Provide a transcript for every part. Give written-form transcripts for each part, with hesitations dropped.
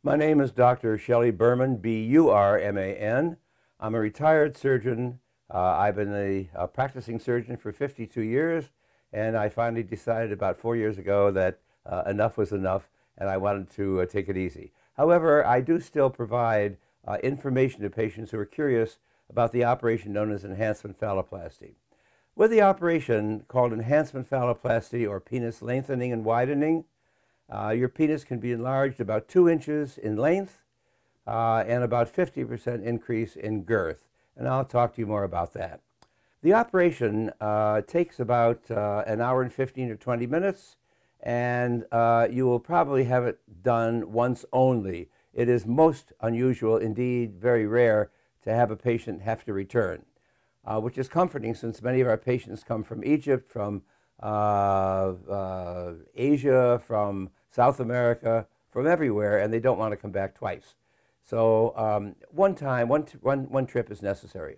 My name is Dr. Shelley Berman, B-U-R-M-A-N. I'm a retired surgeon. I've been a practicing surgeon for 52 years, and I finally decided about 4 years ago that enough was enough, and I wanted to take it easy. However, I do still provide information to patients who are curious about the operation known as enhancement phalloplasty. With the operation called enhancement phalloplasty or penis lengthening and widening, your penis can be enlarged about 2 inches in length and about 50% increase in girth. And I'll talk to you more about that. The operation takes about an hour and 15 or 20 minutes, and you will probably have it done once only. It is most unusual, indeed very rare, to have a patient have to return, which is comforting since many of our patients come from Egypt, from Asia, from South America, from everywhere, and they don't want to come back twice. So one trip is necessary.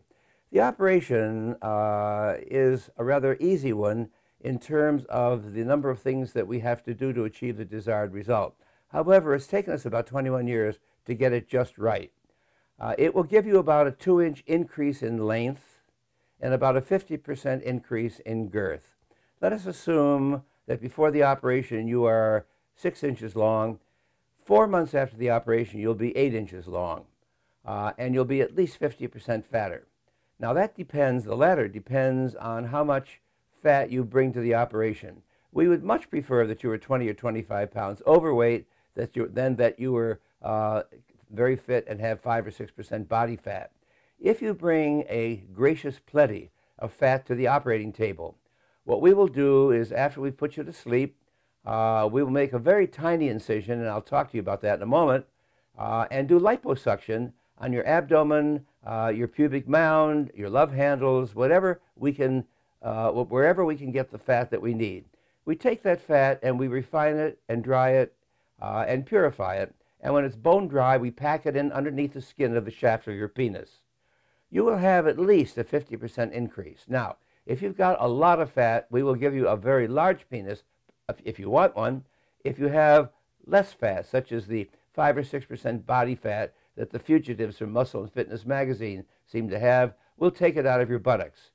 The operation is a rather easy one in terms of the number of things that we have to do to achieve the desired result. However, it's taken us about 21 years to get it just right. It will give you about a 2-inch increase in length and about a 50% increase in girth. Let us assume that before the operation you are 6 inches long. 4 months after the operation you'll be 8 inches long, and you'll be at least 50% fatter. Now that depends, the latter depends on how much fat you bring to the operation. We would much prefer that you were 20 or 25 pounds overweight than that you were very fit and have 5 or 6% body fat. If you bring a gracious plenty of fat to the operating table, what we will do is, after we put you to sleep, we will make a very tiny incision, and I'll talk to you about that in a moment, and do liposuction on your abdomen, your pubic mound, your love handles, wherever we can get the fat that we need. We take that fat and we refine it and dry it and purify it, and when it's bone dry, we pack it in underneath the skin of the shaft of your penis. You will have at least a 50% increase. Now, if you've got a lot of fat, we will give you a very large penis, if you want one. If you have less fat, such as the 5 or 6% body fat that the fugitives from Muscle and Fitness magazine seem to have, we'll take it out of your buttocks.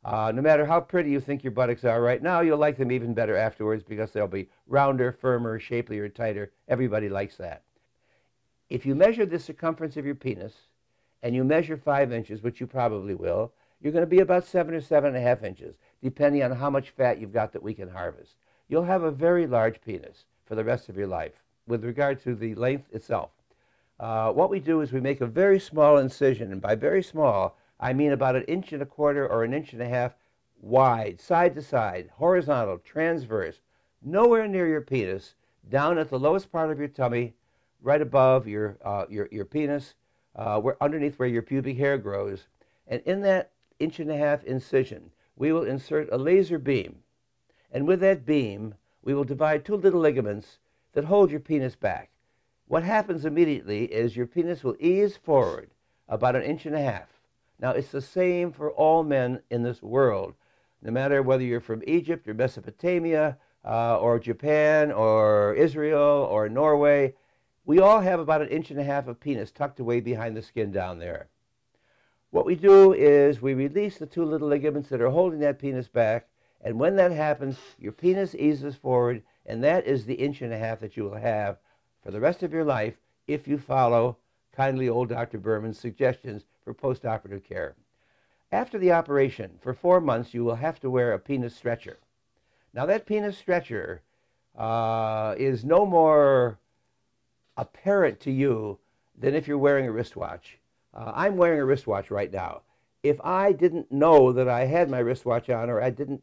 No matter how pretty you think your buttocks are right now, you'll like them even better afterwards because they'll be rounder, firmer, shapelier, tighter. Everybody likes that. If you measure the circumference of your penis and you measure 5 inches, which you probably will, you're going to be about 7 or 7.5 inches, depending on how much fat you've got that we can harvest. You'll have a very large penis for the rest of your life with regard to the length itself. What we do is we make a very small incision, and by very small, I mean about 1.25 inches or 1.5 inches wide, side to side, horizontal, transverse, nowhere near your penis, down at the lowest part of your tummy, right above your penis, underneath where your pubic hair grows. And in that 1.5 inch incision, we will insert a laser beam. And with that beam, we will divide 2 little ligaments that hold your penis back. What happens immediately is your penis will ease forward about 1.5 inches. Now, it's the same for all men in this world, no matter whether you're from Egypt or Mesopotamia or Japan or Israel or Norway. We all have about 1.5 inches of penis tucked away behind the skin down there. What we do is we release the 2 little ligaments that are holding that penis back, and when that happens, your penis eases forward, and that is the 1.5 inches that you will have for the rest of your life if you follow kindly old Dr. Berman's suggestions for postoperative care. After the operation, for 4 months, you will have to wear a penis stretcher. Now, that penis stretcher is no more apparent to you than if you're wearing a wristwatch. I'm wearing a wristwatch right now. If I didn't know that I had my wristwatch on, or I didn't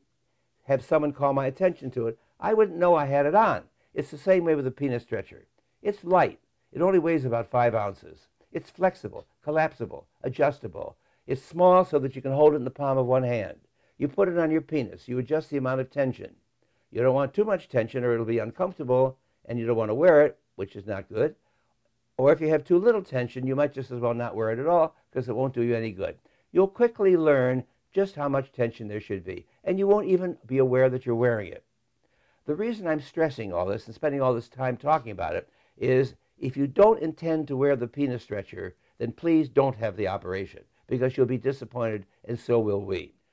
have someone call my attention to it, I wouldn't know I had it on. It's the same way with a penis stretcher. It's light. It only weighs about 5 ounces. It's flexible, collapsible, adjustable. It's small so that you can hold it in the palm of one hand. You put it on your penis. You adjust the amount of tension. You don't want too much tension or it'll be uncomfortable, and you don't want to wear it, which is not good. Or if you have too little tension, you might just as well not wear it at all because it won't do you any good. You'll quickly learn just how much tension there should be, and you won't even be aware that you're wearing it. The reason I'm stressing all this and spending all this time talking about it is If you don't intend to wear the penis stretcher, then please don't have the operation, because you'll be disappointed, and so will we.